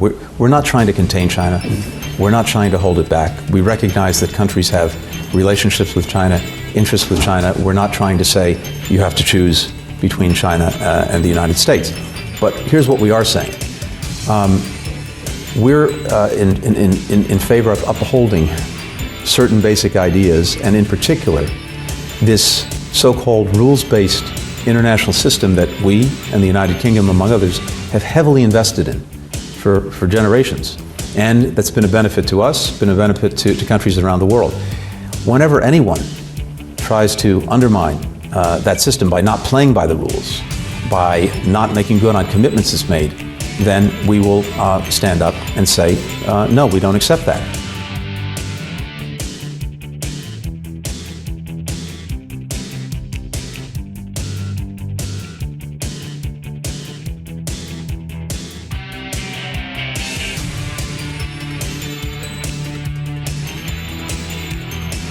We're not trying to contain China. We're not trying to hold it back. We recognize that countries have relationships with China, interests with China. We're not trying to say you have to choose between China and the United States. But here's what we are saying. We're in favor of upholding certain basic ideas, and in particular, this so-called rules-based international system that we and the United Kingdom, among others, have heavily invested in for generations. And that's been a benefit to us, been a benefit to countries around the world. Whenever anyone tries to undermine that system by not playing by the rules, by not making good on commitments it's made, then we will stand up and say, no, we don't accept that.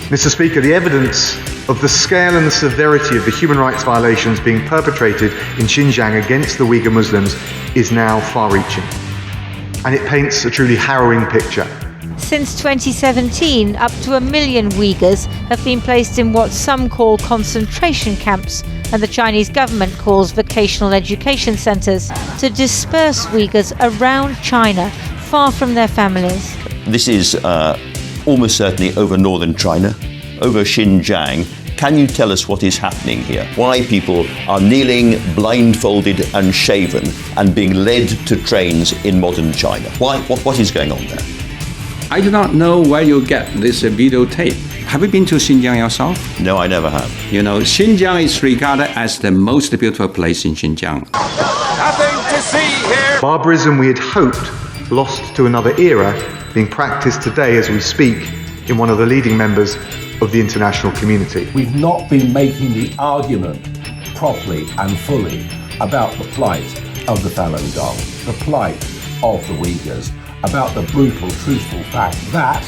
Mr. Speaker, the evidence of the scale and the severity of the human rights violations being perpetrated in Xinjiang against the Uyghur Muslims is now far-reaching, and it paints a truly harrowing picture. Since 2017, up to 1 million Uyghurs have been placed in what some call concentration camps and the Chinese government calls vocational education centres to disperse Uyghurs around China, far from their families. This is almost certainly over northern China, over Xinjiang. Can you tell us what is happening here? Why people are kneeling, blindfolded and shaven and being led to trains in modern China? Why? What is going on there? I do not know where you get this videotape. Have you been to Xinjiang yourself? No, I never have. You know, Xinjiang is regarded as the most beautiful place in Xinjiang. Nothing to see here. Barbarism we had hoped lost to another era being practiced today as we speak in one of the leading members of the international community. We've not been making the argument properly and fully about the plight of the Falun Gong, the plight of the Uyghurs, about the brutal, truthful fact that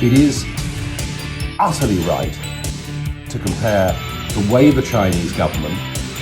it is utterly right to compare the way the Chinese government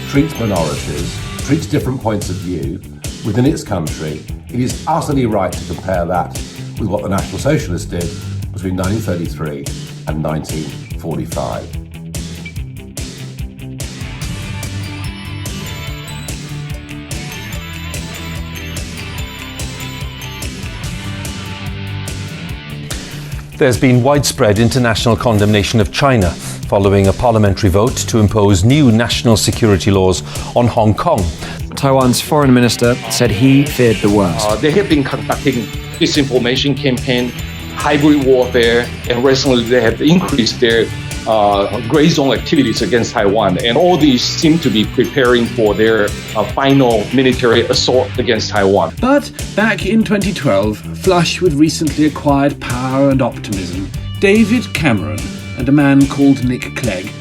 treats minorities, treats different points of view within its country. It is utterly right to compare that with what the National Socialists did between 1933 and 1945. There's been widespread international condemnation of China following a parliamentary vote to impose new national security laws on Hong Kong. Taiwan's foreign minister said he feared the worst. They have been conducting disinformation campaign, hybrid warfare, and recently they have increased their gray zone activities against Taiwan. And all these seem to be preparing for their final military assault against Taiwan. But back in 2012, flush with recently acquired power and optimism, David Cameron and a man called Nick Clegg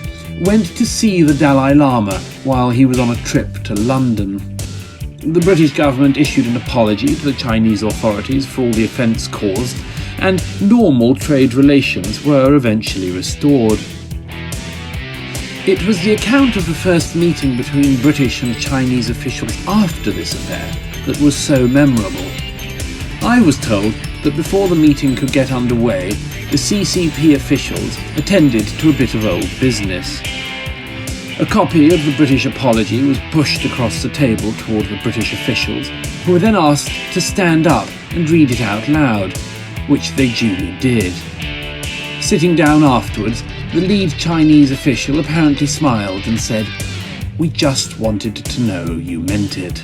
went to see the Dalai Lama while he was on a trip to London. The British government issued an apology to the Chinese authorities for all the offence caused, and normal trade relations were eventually restored. It was the account of the first meeting between British and Chinese officials after this affair that was so memorable. I was told that before the meeting could get underway, the CCP officials attended to a bit of old business. A copy of the British apology was pushed across the table toward the British officials, who were then asked to stand up and read it out loud, which they duly did. Sitting down afterwards, the lead Chinese official apparently smiled and said, "We just wanted to know you meant it."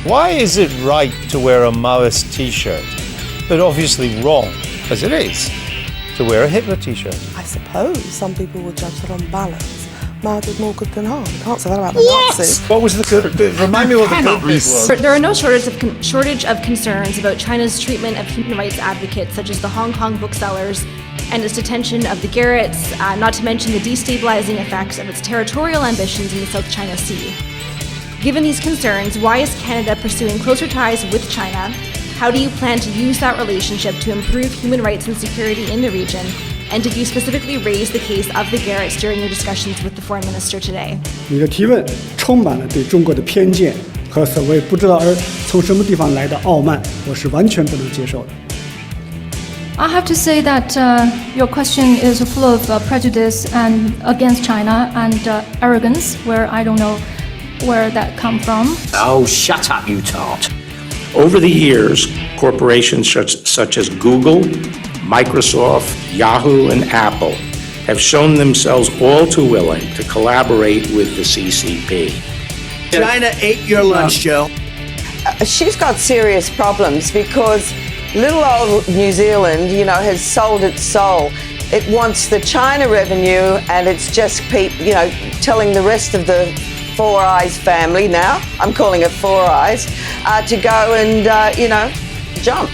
Why is it right to wear a Maoist t-shirt, but obviously wrong, as it is, to wear a Hitler t-shirt? I suppose some people would judge that on balance, Mao did more good than harm. You can't say that about the Nazis. What was the good bit? Remind me what the good bit was. There are no shortage of concerns about China's treatment of human rights advocates, such as the Hong Kong booksellers, and its detention of the Garretts, not to mention the destabilizing effects of its territorial ambitions in the South China Sea. Given these concerns, why is Canada pursuing closer ties with China? How do you plan to use that relationship to improve human rights and security in the region? And did you specifically raise the case of the Garretts during your discussions with the Foreign Minister today? 你的提问充满了对中国的偏见和所谓不知道从什么地方来的傲慢，我是完全不能接受的。I have to say that your question is full of prejudice and against China and arrogance, where I don't know where that come from. Oh, shut up, you tart. Over the years, corporations such as Google, Microsoft, Yahoo, and Apple have shown themselves all too willing to collaborate with the CCP. China ate your lunch, Joe. She's got serious problems because little old New Zealand, has sold its soul. It wants the China revenue, and it's just telling the rest of the Four Eyes family now, I'm calling it Four Eyes, to go and, jump.